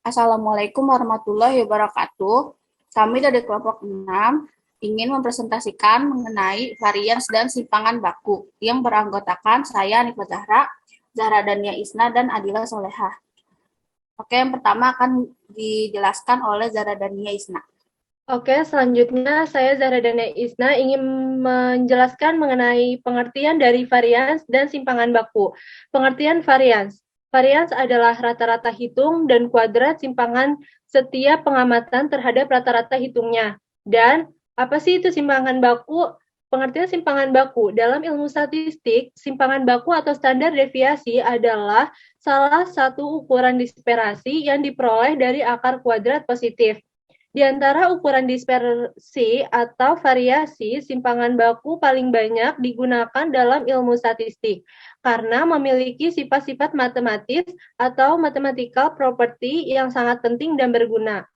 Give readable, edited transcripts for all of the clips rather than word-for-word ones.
Assalamualaikum warahmatullahi wabarakatuh. Kami dari kelompok 6 ingin mempresentasikan mengenai varians dan simpangan baku yang beranggotakan saya, Nifat Zahra, Zahra Dania Isna, dan Adila Solehah. Oke, yang pertama akan dijelaskan oleh Zahra Dania Isna. Oke, selanjutnya saya Zahra Dana Isna ingin menjelaskan mengenai pengertian dari varians dan simpangan baku. Pengertian varians. Varians adalah rata-rata hitung dan kuadrat simpangan setiap pengamatan terhadap rata-rata hitungnya. Dan apa sih itu simpangan baku? Pengertian simpangan baku. Dalam ilmu statistik, simpangan baku atau standar deviasi adalah salah satu ukuran disperasi yang diperoleh dari akar kuadrat positif. Di antara ukuran dispersi atau variasi, simpangan baku paling banyak digunakan dalam ilmu statistik karena memiliki sifat-sifat matematis atau mathematical property yang sangat penting dan berguna.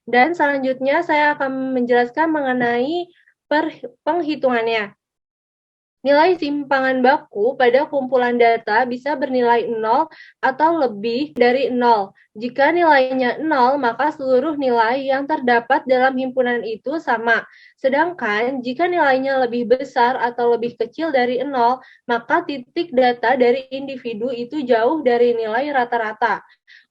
Dan selanjutnya saya akan menjelaskan mengenai penghitungannya. Nilai simpangan baku pada kumpulan data bisa bernilai 0 atau lebih dari 0. Jika nilainya 0, maka seluruh nilai yang terdapat dalam himpunan itu sama. Sedangkan jika nilainya lebih besar atau lebih kecil dari 0, maka titik data dari individu itu jauh dari nilai rata-rata.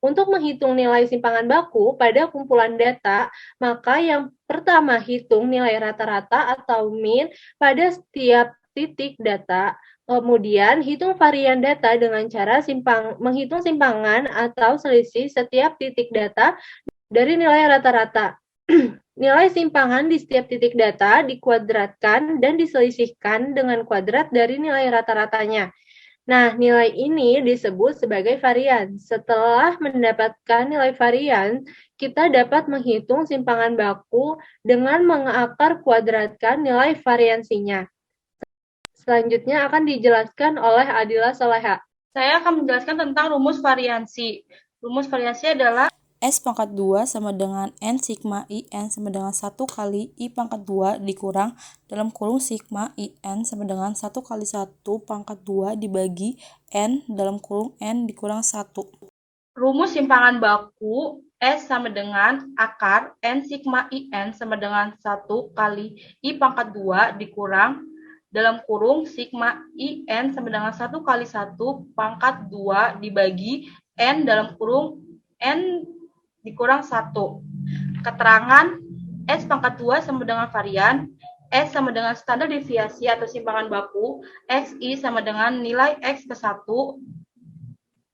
Untuk menghitung nilai simpangan baku pada kumpulan data, maka yang pertama hitung nilai rata-rata atau mean pada setiap titik data, kemudian hitung varian data dengan cara menghitung simpangan atau selisih setiap titik data dari nilai rata-rata. Nilai simpangan di setiap titik data dikuadratkan dan diselisihkan dengan kuadrat dari nilai rata-ratanya. Nah, nilai ini disebut sebagai varian. Setelah mendapatkan nilai varian, kita dapat menghitung simpangan baku dengan mengakar kuadratkan nilai variansinya. Selanjutnya akan dijelaskan oleh Adila Soleha. Saya akan menjelaskan tentang rumus variansi. Rumus variansi adalah S pangkat 2 sama dengan N sigma IN sama dengan 1 kali I pangkat 2 dikurang dalam kurung sigma IN sama dengan 1 kali 1 pangkat 2 dibagi N dalam kurung N dikurang 1. rumus simpangan baku S sama dengan akar N sigma IN sama dengan 1 kali I pangkat 2 dikurang dalam kurung sigma IN sama dengan 1 kali 1 pangkat 2 dibagi N dalam kurung N dikurang 1. Keterangan S pangkat 2 sama dengan varian, S sama dengan standar deviasi atau simpangan baku, XI sama dengan nilai X ke 1,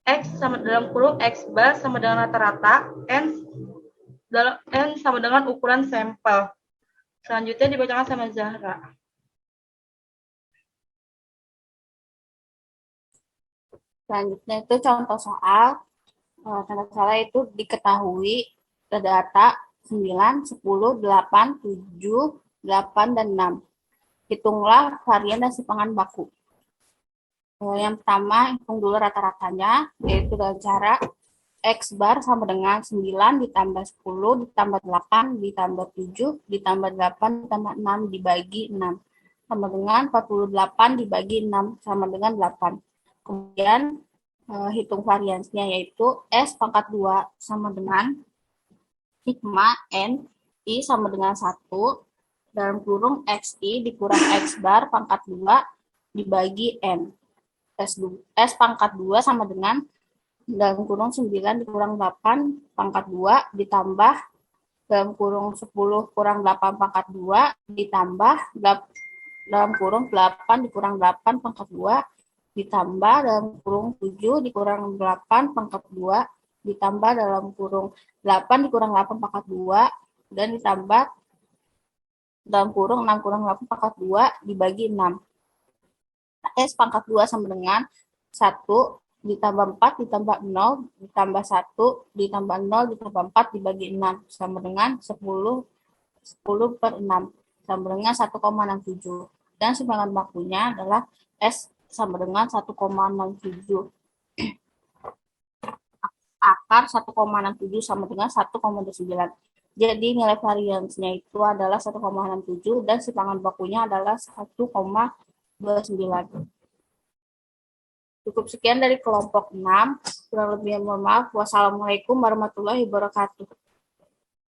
X sama dalam kurung X bar sama dengan rata-rata, N sama dengan ukuran sampel. Selanjutnya dibacakan sama Zahra. Selanjutnya itu contoh soal. Contoh soal itu diketahui data 9, 10, 8, 7, 8, dan 6. Hitunglah varian dan simpangan baku. Yang pertama, hitung dulu rata-ratanya, yaitu dengan cara X bar sama dengan 9 ditambah 10 ditambah 8 ditambah 7 ditambah 8 ditambah 6 dibagi 6 sama dengan 48 dibagi 6 sama dengan 8. Kemudian hitung variansinya yaitu S pangkat 2 sama dengan sigma N I sama dengan 1 dalam kurung XI dikurang X bar pangkat 2 dibagi N. S pangkat 2 sama dengan dalam kurung 9 dikurang 8 pangkat 2 ditambah dalam kurung 10 kurang 8 pangkat 2 ditambah dalam kurung 8 dikurang 8 pangkat 2 ditambah dalam kurung 7 dikurang 8 pangkat 2 ditambah dalam kurung 8 dikurang 8 pangkat 2 dan ditambah dalam kurung 6 kurang 8 pangkat 2 dibagi 6. S pangkat 2 sama dengan 1 ditambah 4 ditambah 0 ditambah 1 ditambah 0 ditambah 4 dibagi 6 sama dengan 10 per 6 sama dengan 1,67 dan simpangan bakunya adalah S sama dengan 1,67 akar 1,67 sama dengan 1,29. Jadi nilai variansinya itu adalah 1,67 dan simpangan bakunya adalah 1,29. Cukup sekian dari kelompok 6. Kurang lebihnya mohon maaf. Wassalamualaikum warahmatullahi wabarakatuh.